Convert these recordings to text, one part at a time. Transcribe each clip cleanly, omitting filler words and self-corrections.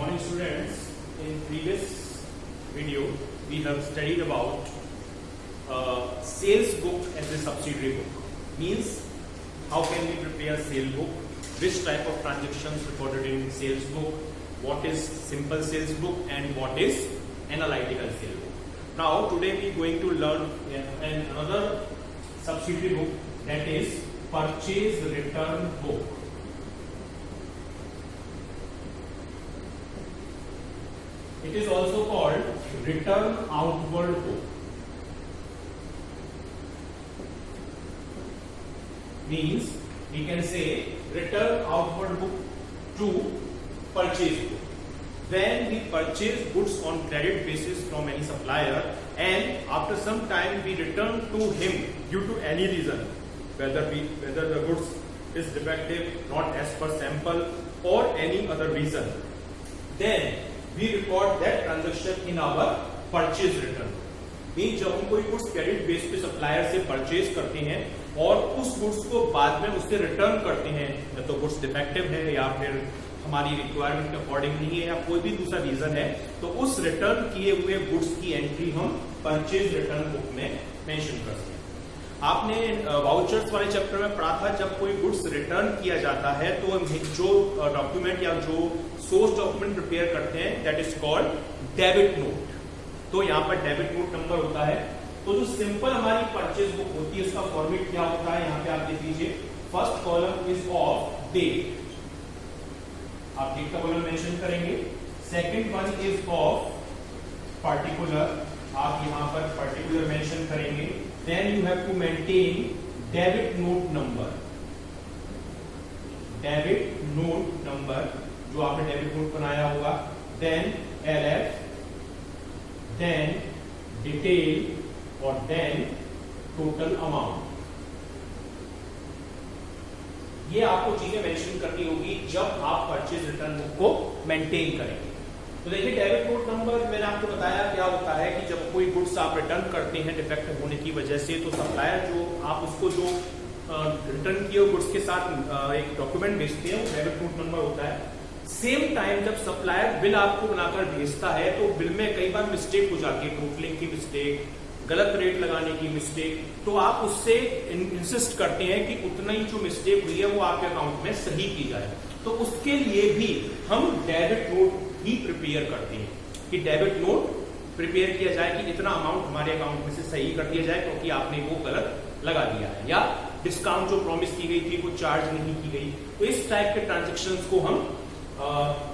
morning students. In previous video we have studied about sales book as a subsidiary book. Means how can we prepare sale book, which type of transactions recorded in sales book, what is simple sales book and what is analytical sale book. Now today we are going to learn another subsidiary book, that is purchase return book. It is also called return outward book. Means we can say return outward book to purchase book. When we purchase goods on credit basis from any supplier and after some time we return to him due to any reason, whether the goods is defective, not as per sample or any other reason, then we record that transaction in our purchase return. Mean जब हम कोई goods credit base पे supplier से purchase करते हैं और उस goods को बाद में उससे रिटर्न करते हैं, या तो गुड्स डिफेक्टिव है या फिर हमारी रिक्वायरमेंट के अकॉर्डिंग नहीं है या कोई भी दूसरा रीजन है, तो उस रिटर्न किए हुए गुड्स की एंट्री हम परचेज रिटर्न बुक में मेंशन करते हैं. आपने वाउचर्स वाले चैप्टर में पढ़ा था, जब कोई गुड्स रिटर्न किया जाता है तो जो डॉक्यूमेंट या जो सोर्स डॉक्यूमेंट प्रिपेयर करते हैं that is called debit note. तो यहाँ पर डेबिट नोट नंबर होता है. तो जो सिंपल हमारी परचेज बुक होती है उसका फॉर्मेट क्या होता है, यहाँ पे आप देख लीजिए. First column is of date, आप डेट का कॉलम मेंशन करेंगे. Second one is of particular, आप यहाँ पर पर्टिकुलर मेंशन करेंगे. Then you have to maintain debit note number. Debit note number जो आपने डेबिट नोट बनाया होगा. Then LF, then detail और then total amount. ये आपको चीजें मेंशन करनी होगी जब आप परचेज रिटर्न बुक को मेंटेन करेंगे. तो देखिए डेबिट नोट नंबर मैंने आपको बताया क्या होता है कि जब कोई गुड्स आप रिटर्न करते हैं डिफेक्ट होने की वजह से, तो सप्लायर जो आप उसको जो रिटर्न किए गुड्स के साथ एक डॉक्यूमेंट भेजते हैं वो डेबिट नोट नंबर होता है. सेम टाइम जब सप्लायर बिल आपको बनाकर भेजता है तो बिल में कई बार मिस्टेक हो जाती है, टोटलिंग की मिस्टेक, गलत रेट लगाने की मिस्टेक, तो आप उससे इंसिस्ट करते हैं कि उतना ही जो मिस्टेक हुई है वो आपके अकाउंट में सही की जाए. तो उसके लिए भी हम डेबिट नोट ही प्रिपेयर करते हैं कि डेबिट नोट प्रिपेयर किया जाए कि इतना अमाउंट हमारे अकाउंट में से सही कर दिया जाए क्योंकि आपने वो गलत लगा दिया है, या डिस्काउंट जो प्रॉमिस की गई थी वो चार्ज नहीं की गई. तो इस टाइप के ट्रांजेक्शन्स को हम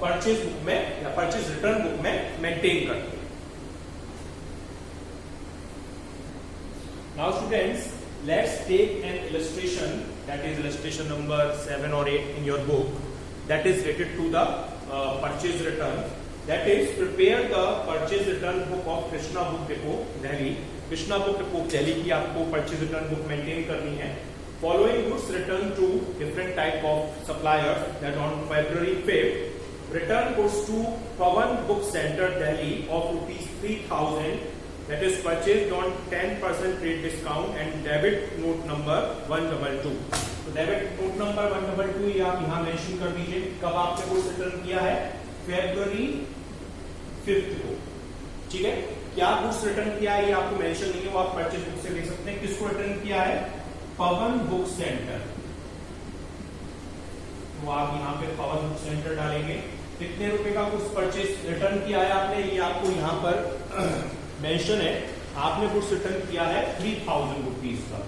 परचेज बुक में या परचेज रिटर्न बुक में मेंटेन करते हैं. Now students, let's take an illustration, that is illustration number 7 or 8 in your book, that is related to the purchase return. That is, prepare the purchase return book of Krishna Book Depot, Delhi. Krishna Book Depot, Delhi की आपको purchase return book maintain करनी है. Following goods returned to different type of suppliers, that on February 5th, return goods to Pawan Book Center, Delhi of ₹3,000. That is purchased on 10% rate discount and debit note number 122. तो debit note number 122 ये आप यहाँ mention कर दीजिए. कब आपने goods return किया है? February 5th को. ठीक है, क्या गुड्स रिटर्न किया है ये आपको मेंशन नहीं है, वो आप परचेज बुक से देख सकते हैं. किसको रिटर्न किया है? पवन बुक सेंटर. तो आप यहाँ पे पवन बुक सेंटर डालेंगे. कितने रुपए का गुड्स परचेज रिटर्न किया है आपने, ये आपको यहाँ पर मेंशन है. आपने गुड्स रिटर्न किया है 3000 रुपीज का.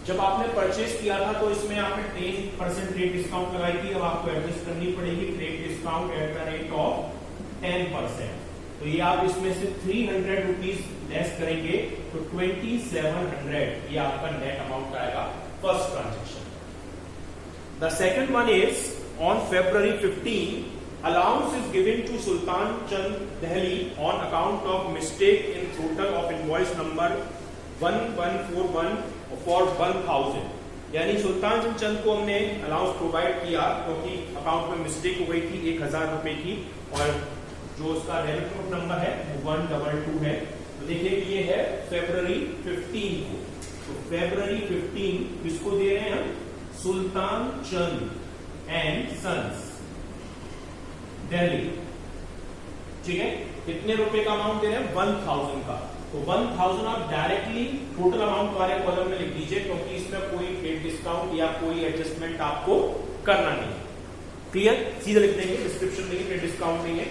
जब आपने परचेज किया था तो इसमें आपने 10% रेट डिस्काउंट लगाई थी. अब आपको एडजस्ट करनी पड़ेगी rate discount at the rate of 10%. तो ये आप इसमें से 300 रुपीज लेस करेंगे तो 2700 ये आपका नेट अमाउंट आएगा first transaction. The second one is on February 15, allowance is given to Sultan Chand Delhi on account of mistake in total of invoice number 1141 for 1000. यानी सुल्तान चंद को हमने अलाउंस प्रोवाइड किया क्योंकि अकाउंट में मिस्टेक हो गई थी 1000 रुपए की, और जो उसका डेबिट नोट नंबर है 122 है. तो देखिए ये है February 15 को. तो February 15 किसको दे रहे हैं हम? सुल्तान चंद एंड सन्स. दिल्ली, ठीक है। कितने रुपए का अमाउंट दे रहे हैं? 1000 का। तो 1000 आप डायरेक्टली टोटल अमाउंट वाले कॉलम में लिख दीजिए, क्योंकि इसमें कोई ट्रेड डिस्काउंट या कोई एडजस्टमेंट आपको करना नहीं है। क्लियर? सीधे लिख देंगे, डिस्क्रिप्शन देंगे, ट्रेड डिस्काउंट नहीं है।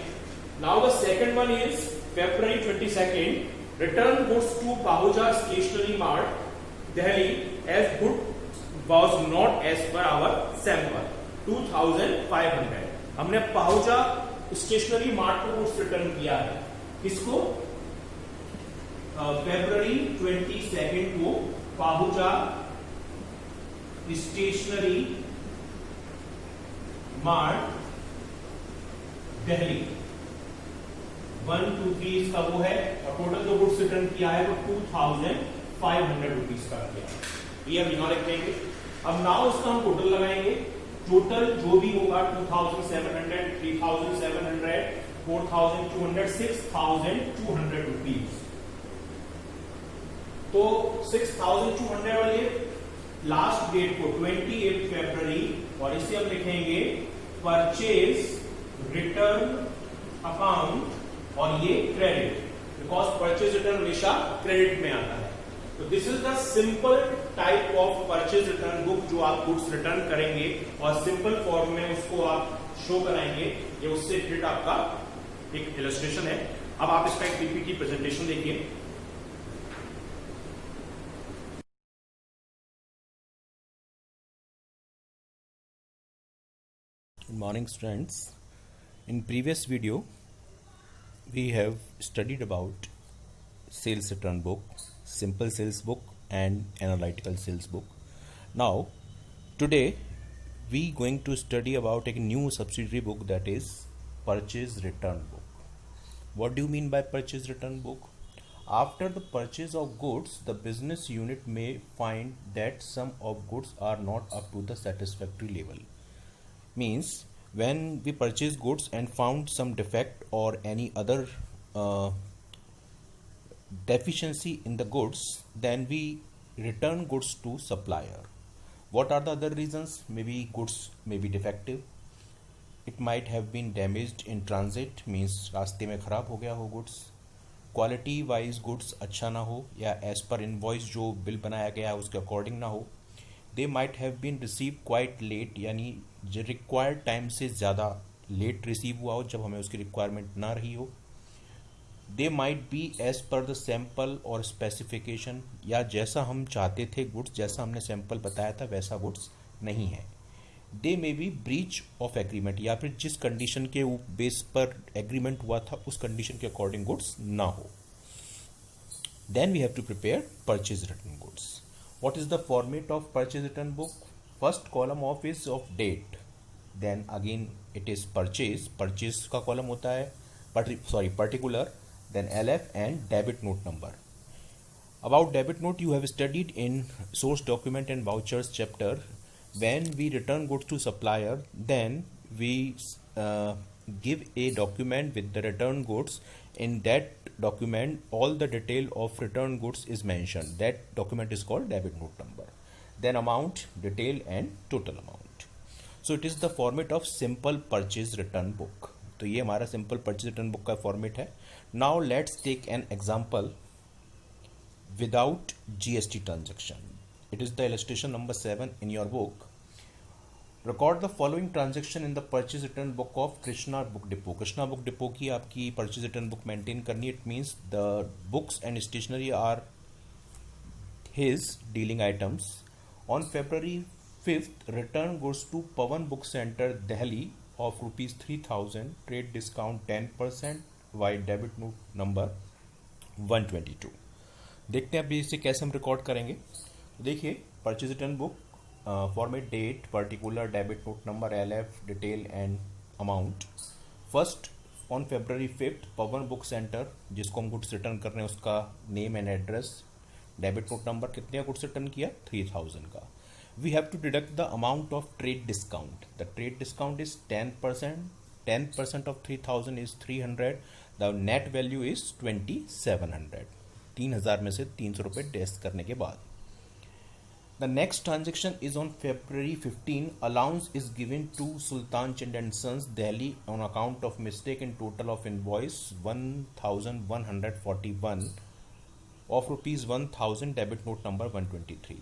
Now the second one is February 22nd, return goods to Pahuja Stationery Mart, Delhi, as good was not as per our sample, 2500। हमने पाहुजा स्टेशनरी मार्ट को गुड्स रिटर्न किया है। किसको? February 22nd को Pahuja stationery mart Delhi, 1 2 3 इसका वो है, और टोटल जो गुड्स रिटर्न किया है वो 2500 रुपीज का किया। ये हम यहां लिख देंगे। अब नाउ इसका हम टोटल लगाएंगे। टोटल जो भी होगा 2700, 3700, 4200, 6200 रुपीज। तो 6200 वाले लास्ट डेट को 28 फरवरी, और इसे हम लिखेंगे परचेज रिटर्न अकाउंट, और ये क्रेडिट, बिकॉज परचेज रिटर्न हमेशा क्रेडिट में आता है। तो this is the simple type of purchase return book जो आप गुड्स रिटर्न करेंगे और सिंपल फॉर्म में उसको आप शो कराएंगे। ये उससे रिलेटेड आपका एक इलस्ट्रेशन है। अब आप इसका एक पीपीटी प्रेजेंटेशन देखिए। Good morning students. In previous video we have studied about sales return book, simple sales book and analytical sales book. Now today we going to study about a new subsidiary book, that is purchase return book. What do you mean by purchase return book? After the purchase of goods, the business unit may find that some of goods are not up to the satisfactory level. Means when we purchase goods and found some defect or any other deficiency in the goods, then we return goods to supplier. What are the other reasons? Maybe goods may be defective, it might have been damaged in transit, means रास्ते में खराब हो गया हो goods, quality wise goods अच्छा ना हो, या एज पर इनवॉइस जो बिल बनाया गया है उसके अकॉर्डिंग ना हो। They might have been receive quite late, यानी जो रिक्वायर्ड टाइम से ज़्यादा लेट रिसीव हुआ हो, जब हमें उसकी रिक्वायरमेंट ना रही हो। They might be as per the sample और स्पेसिफिकेशन, या जैसा हम चाहते थे गुड्स, जैसा हमने सैम्पल बताया था वैसा गुड्स नहीं है। They may be breach of agreement, या फिर जिस कंडीशन के बेस पर एग्रीमेंट हुआ था उस कंडीशन के अकॉर्डिंग गुड्स ना हो। Then we have to prepare purchase return goods. What is the format of purchase return book? First column of is of date, then again it is purchase का column होता है, particular, then LF and debit note number. About debit note you have studied in source document and vouchers chapter. When we return goods to supplier, then we give a document with the return goods. In that document all the detail of return goods is mentioned. That document is called debit note number. Then amount, detail and total amount. So it is the format of simple purchase return book. तो ये हमारा simple purchase return book का format है. Now let's take an example without GST transaction. It is the illustration number 7 in your book. Record the following transaction in the purchase return book of Krishna Book Depot. Krishna Book Depot की आपकी purchase return book maintain करनी. It means the books and stationery are his dealing items. On February 5th, return goods to Pawan Book Center, Delhi of rupees 3000, trade discount 10%, while debit note number 122. देखते हैं अभी इसे कैसे हम record करेंगे। देखिए purchase return book, format, date, particular, debit note number, LF, detail and amount. First on February 5th, Pawan Book Center, जिसको हम गुड्स रिटर्न कर रहे हैं उसका name and address, debit note number, कितने गुड्स रिटर्न किया 3000 का। We have to deduct the amount of trade discount. The trade discount is 10%. 10% of 3000 is 300. The net value is 2700. 3000 में से 300 रुपये डेस्ट करने के बाद The next transaction is on February 15. Allowance is given to Sultan Chand and Sons, Delhi, on account of mistake in total of invoice 1141 of rupees 1000, debit note number 123.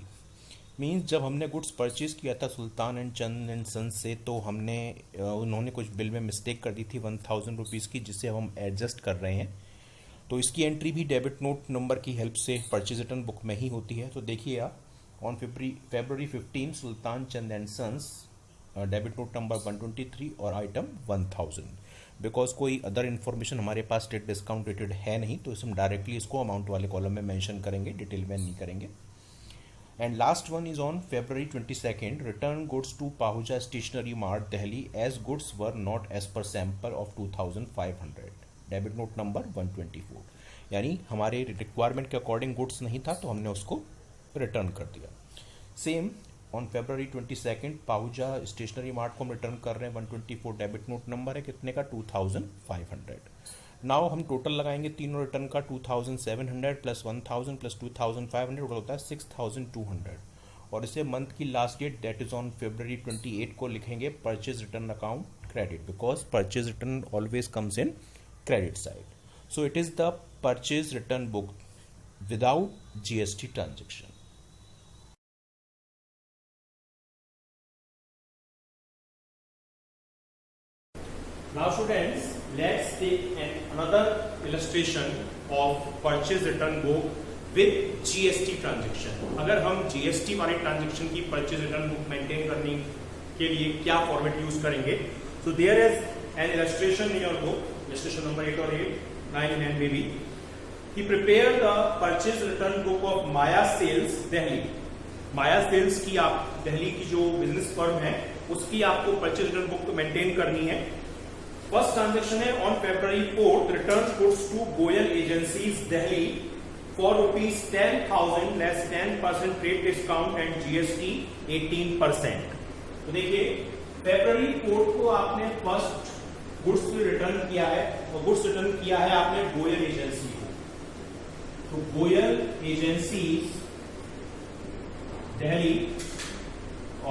Means जब हमने goods purchase किया था sultan and Chand and sons से, तो हमने उन्होंने कुछ bill में मिस्टेक कर दी थी 1000 रुपीज़ की, जिसे हम एडजस्ट कर रहे हैं। तो इसकी एंट्री भी डेबिट नोट नंबर की हेल्प से परचेज रिटर्न बुक में ही होती है। तो देखिए आप, on February 15 Sultan Chand and sons, debit note number 123 और आइटम 1000। बिकॉज कोई अदर इन्फॉर्मेशन हमारे पास स्टेट डिस्काउंट रेटेड है नहीं, तो हम डायरेक्टली इसको अमाउंट वाले कॉलम में मेंशन करेंगे, डिटेल में नहीं करेंगे। And last one is on February 22, return goods to Pahuja stationery mart Delhi as goods were not as per sample of 2500, debit note number 124। यानी हमारे रिक्वायरमेंट के अकॉर्डिंग गुड्स नहीं था, तो हमने उसको रिटर्न कर दिया। Same on February 22 Pahuja stationery mart को हम रिटर्न कर रहे हैं 124, डेबिट नोट नंबर है कितने का 2500। नाउ हम टोटल लगाएंगे तीनों रिटर्न का, 2700 प्लस 1000 प्लस 2500 टोटल होता है 6200। और इसे मंथ की last date that is on February 28 को लिखेंगे purchase return account credit, because purchase return always comes in credit side. So it is the purchase return book without GST transaction. Now students, let's take another illustration of purchase return book with GST transaction. अगर हम GST वाले transaction की purchase return book maintain करने के लिए क्या format use करेंगे? So there is an illustration in your book, illustration number 8 or 8, 9 and maybe. He prepared the purchase return book of Maya Sales Delhi. Maya Sales की आप दिल्ली की जो business firm है उसकी आपको purchase return book मेंटेन करनी है। First transaction है on February 4, return goods to Goyal agencies Delhi for ₹10,000 less 10% trade discount and GST 18%। तो देखिए February 4 को आपने फर्स्ट गुड्स रिटर्न किया है, और गुड्स रिटर्न किया है आपने गोयल एजेंसी को। तो गोयल एजेंसीज दिल्ली,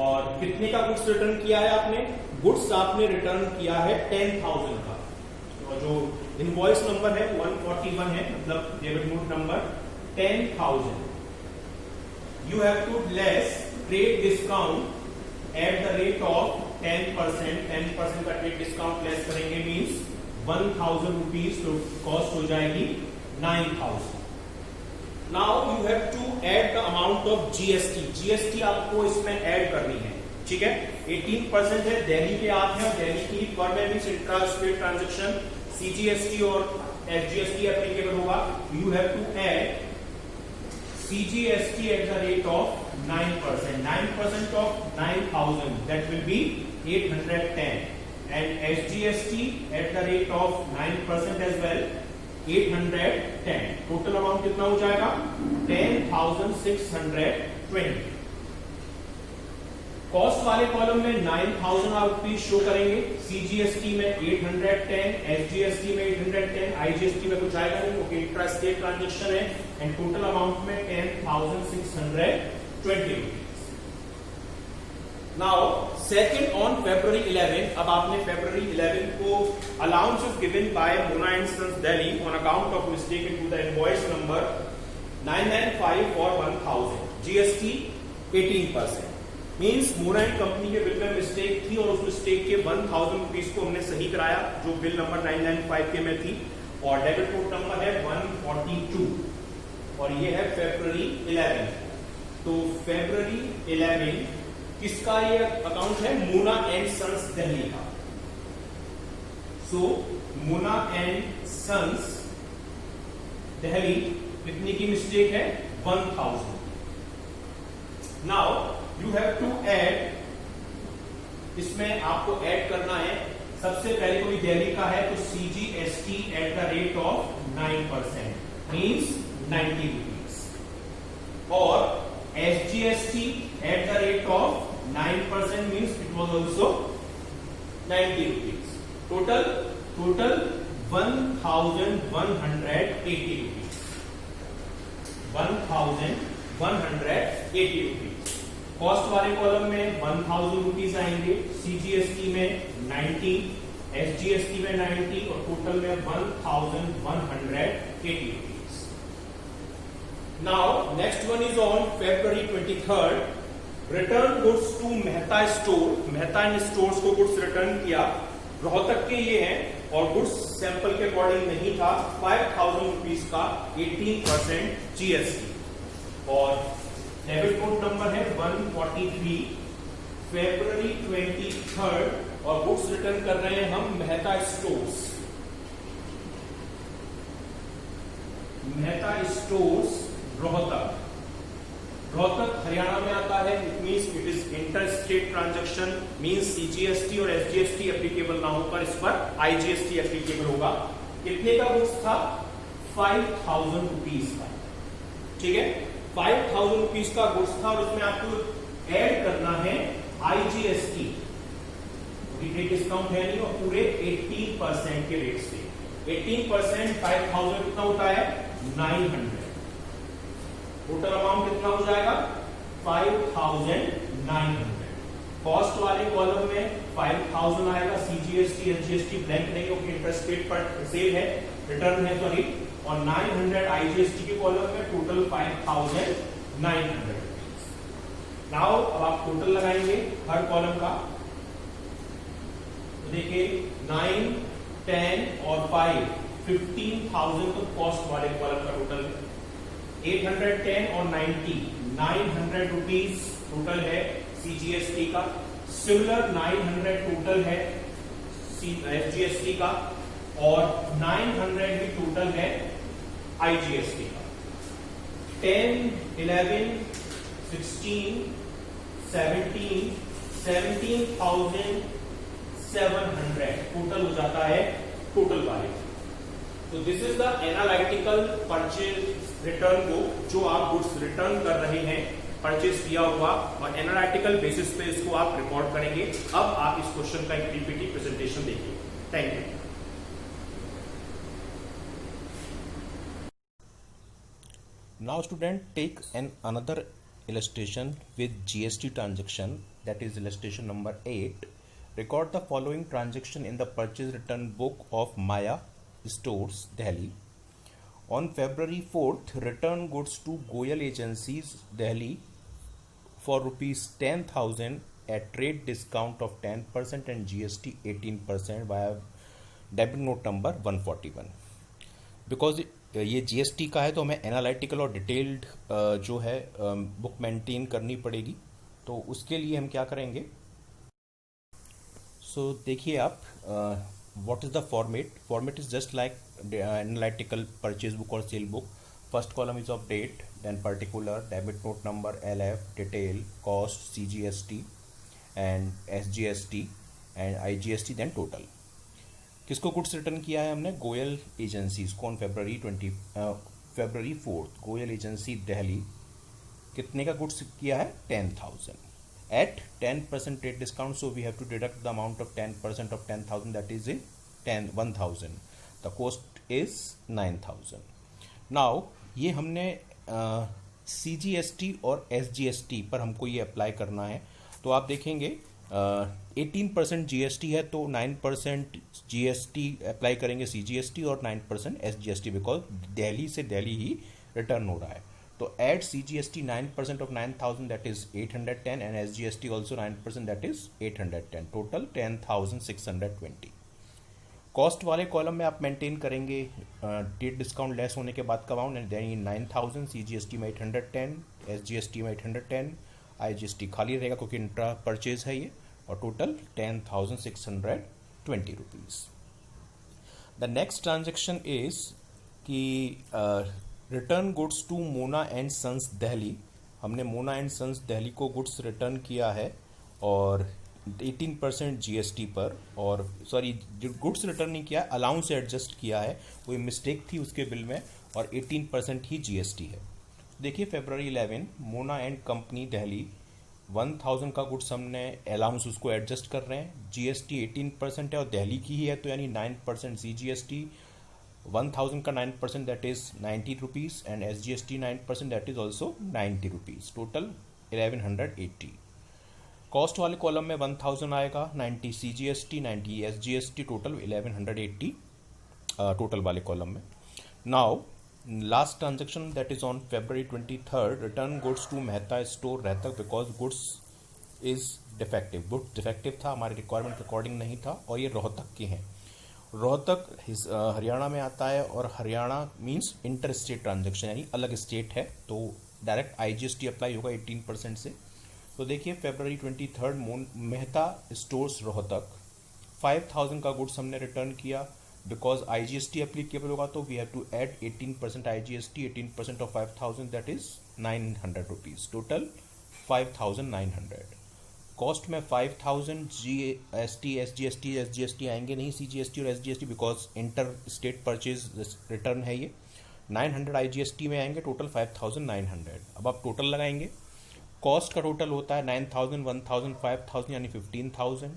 और कितने का गुड्स रिटर्न किया है आपने? गुड्स आपने रिटर्न किया है 10,000 का, और जो इनवॉइस नंबर है 141 है, मतलब debit note number 10,000। You have to less trade discount at the rate of 10%। 10% का ट्रेड डिस्काउंट लेस करेंगे मीन्स 1,000 रुपीज, तो कॉस्ट हो जाएगी 9,000। Now you have to add the amount of GST आपको इसमें ऐड करनी है, ठीक है। 18% है, दिल्ली के आप हैं और दिल्ली की फर्म है, means intra state transaction CGST और SGST एप्लीकेबल होगा। You have to add CGST at the rate of 9%। 9% of 9,000 that will be 810, and SGST at the rate of 9% as well 810। Total amount कितना हो जाएगा? 10,620। Cost वाले column में 9,000 rupees show करेंगे, CGST में 810, SGST में 810, IGST में कुछ आएगा नहीं क्योंकि इंट्रा स्टेट ट्रांजेक्शन है, एंड टोटल अमाउंट में 10,620 rupees. Now second on February 11, अब आपने February 11 को allowance is given by Mona and sons Delhi on account of mistake into the invoice number 995 for 1,000, GST 18%। Means Mona and company के bill में mistake थी, और उस मिस्टेक के 1,000 रुपीज को हमने सही कराया, जो बिल नंबर 995 के में थी, और डेबिट नोट नंबर है 142, और ये है February 11। तो February 11 किसका ये अकाउंट है? मोना एंड सन्स दिल्ली का। सो मोना एंड सन्स दिल्ली कितनी की मिस्टेक है? 1,000। Now you have to add, इसमें आपको ऐड करना है, सबसे पहले कोई दिल्ली का है तो CGST at the rate of 9% means 90 rupees, और SGST at the rate of 9% means it was also 90 rupees. Total 1,180 rupees, 1,180 rupees. Cost वाले कॉलम में 1000 रुपीज आएंगे, सीजीएसटी में 90, एसजीएसटी में 90 और टोटल में 1180 rupees. Now next one is on February 23rd, return goods to Mehta store. Mehta and stores को goods return किया, रोहतक के ये हैं और गुड्स सैंपल के अकॉर्डिंग नहीं था, 5000 रुपीज का 18% जीएसटी। और डेबिट नोट नंबर है 143, February 23rd और गुड्स रिटर्न कर रहे हैं हम मेहता स्टोर्स। मेहता स्टोर्स रोहतक, रोहतक हरियाणा में आता है। It means it is inter state transaction, means CGST और एसजीएसटी एप्लीकेबल ना होकर इस पर आईजीएसटी एप्लीकेबल होगा। कितने का गुड्स था? 5000 रुपीज का, ठीक है। 5000 रुपीज का गुड्स था और उसमें आपको ऐड करना है आईजीएसटी, रिटेल डिस्काउंट है नहीं, और पूरे 18% के रेट से। 18% 5000 कितना होता है? 900। टोटल अमाउंट कितना हो जाएगा? 5900। कॉस्ट वाले कॉलम में 5000 आएगा, सीजीएसटी एसजीएसटी ब्लैंक नहीं होगी, इंटरस्टेट पर सेल है, रिटर्न है सॉरी, और 900 आईजीएसटी के कॉलम में टोटल 5900। नाउ अब आप टोटल लगाएंगे हर कॉलम का, तो देखिए 9, 10 और 5, 15,000 तो कॉस्ट वाले कॉलम का टोटल है। 810 और 90, 900 रुपीज टोटल है सीजीएसटी का। सिमिलर 900 टोटल है एसजीएसटी का और 900 भी टोटल है आईजीएसटी का। 10, 11, 16, 17, 17,700 टोटल हो जाता है टोटल वाले। तो this is the analytical purchase return book जो आप गुड्स रिटर्न कर रहे हैं, परचेज किया हुआ, और एनालिटिकल बेसिस पे इसको आप रिकॉर्ड करेंगे। अब आप इस क्वेश्चन का एक पीपीटी प्रेजेंटेशन देखिए। Thank you. Now student, take another illustration with GST transaction, that is illustration number 8. Record the following transaction in the purchase return book of Maya Stores, Delhi. On February 4th, return goods to Goyal Agencies, Delhi for rupees 10,000 at rate discount of 10% and GST 18% via debit note number 141. Because ये GST का है तो हमें analytical और detailed जो है book maintain करनी पड़ेगी, तो उसके लिए हम क्या करेंगे। सो देखिए आप, what is the format is just like analytical purchase book और sale book. First column is of date, then particular, debit note number, LF, detail, cost, CGST and SGST and IGST, then total. किसको goods return किया है हमने? Goyal agencies को on February 4th। Goyal agency Delhi कितने का goods किया है? 10,000 at 10% rate discount, so we have to deduct the amount of 10% of 10,000, that is 1,000। The cost is 9,000। Now ये हमने सीजीएसटी और एसजीएसटी पर हमको ये अप्लाई करना है, तो आप देखेंगे 18% जीएसटी है तो 9% जीएसटी अप्लाई करेंगे सीजीएसटी और 9% एसजीएसटी, बिकॉज दिल्ली से दिल्ली ही रिटर्न हो रहा है। तो add CGST 9% of 9,000, that is 810 and SGST also 9%, that is 810, total 10,620। Cost वाले कॉलम में आप मेंटेन करेंगे डेट डिस्काउंट लेस होने के बाद का अमाउंट, एंड देन 9,000, सीजीएसटी में 810, एसजीएसटी में 810, आईजीएसटी खाली रहेगा क्योंकि इंट्रा परचेज है ये, और total 10,620 rupees. The next transaction is कि return goods to Mona and sons Delhi. हमने मोना एंड सन्स दिल्ली को गुड्स रिटर्न किया है और 18% जीएसटी पर, और सॉरी जो गुड्स रिटर्न नहीं किया, अलाउंस एडजस्ट किया है, कोई मिस्टेक थी उसके बिल में, और 18% ही जीएसटी है। देखिए February 11, Mona and company Delhi 1,000 का गुड्स हमने अलाउंस उसको एडजस्ट कर रहे हैं, जीएसटी 18% है और दिल्ली की ही है, तो यानी 9% सीजीएसटी, 1,000 का 9% that is 90 rupees, and SGST 9% that is also 90 rupees, total 1180। Cost वाले कॉलम में 1000 आएगा, 90 CGST, 90 SGST, टोटल 1180 टोटल वाले कॉलम में। Now last transaction that is on February 23rd, return goods to Mehta store Rohtak because goods is defective. Goods defective था, हमारे requirement के according नहीं था, और ये रोहतक के हैं। रोहतक हरियाणा में आता है, और Haryana means inter state transaction, यानी अलग स्टेट है, तो डायरेक्ट IGST अप्लाई होगा 18% से। तो देखिए February 23rd Mehta stores Rohtak 5000 का गुड्स हमने रिटर्न किया। बिकॉज IGST एप्लीकेबल होगा तो we have to add 18% IGST, 18% of 5000 that is 900 rupees, total 5900। Cost में 5000 GST, SGST, SGST आएंगे नहीं, CGST और SGST because inter state purchase return है ये। 900 IGST में आएंगे, टोटल 5900। अब आप टोटल लगाएंगे, कॉस्ट का टोटल होता है 9000, 1000, 5000 यानी 15000,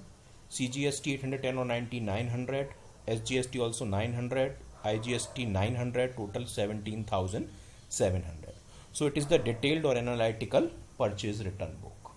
CGST 810 और 90 900, SGST also 900, IGST 900, total 17,700. So it is the detailed or analytical purchase return book.